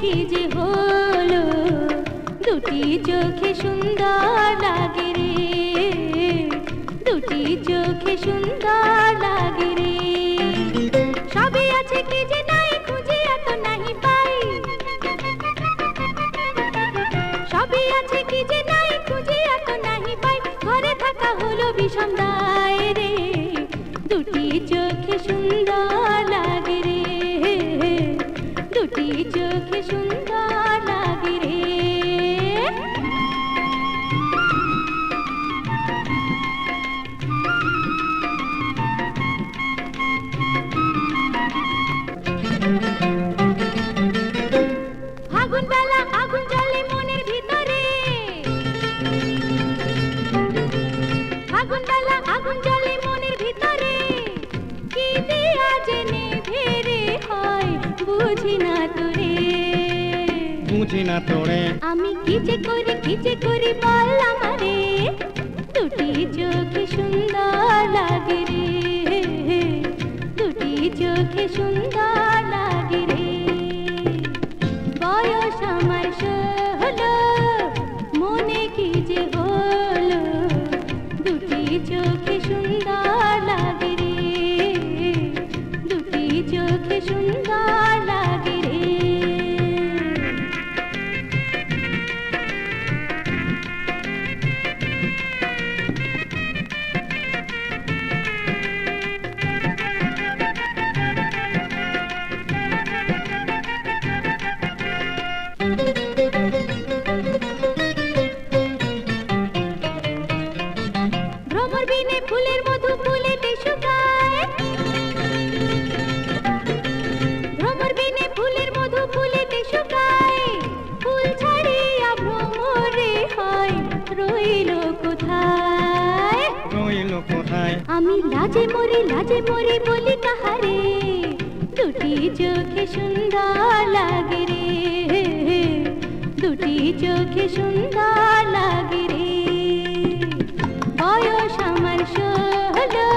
কি যে হলো, দুটি চোখে সুন্দর লাগে রে, দুটি চোখে সুন্দর লাগে রে। সবই আছে কি যে নাই, খুঁজে এত নাহি পাই। সবই আছে কি যে নাই, খুঁজে এত নাহি পাই। ঘরে থাকা হলো বিষম দায় রে, দুটি চোখে সুন্দর লাগে রে, দুটি চোখে সুন্দর লাগে রে। আগুন বেলা আগুন জ্বলে মনের ভিতরে, আগুন বেলা আগুন জ্বলে মনের ভিতরে। কি দিয়া জেনে ভেরে হয় বুঝি না তোরে, বুঝি না তোরে। আমি কি যে করি বল আমারে, দুটি চোখে সুন্দর লাগে রে, দুটি চোখে সুন্দর লাগে রে। বয়স আমার 16, মনে কি যে হলো, দুটি চোখে সুন্দর লাগে রে, দুটি চোখে সুন্দর লাগে রে। ভ্রমর বিনে ফুলের মধু ফুলেতে শুকায়, ভ্রমর বিনে ফুলের মধু ফুলেতে শুকায়। ফুল ছাড়িয়া ভ্রমরে হয় রইল কোথায়, রইল কোথায়। আমি লাজে মরি বলি কাহারে, দুটি চোখে সুন্দর লাগে রে, দুটি চোখে সুন্দর লাগে রে। বয়স আমার 16,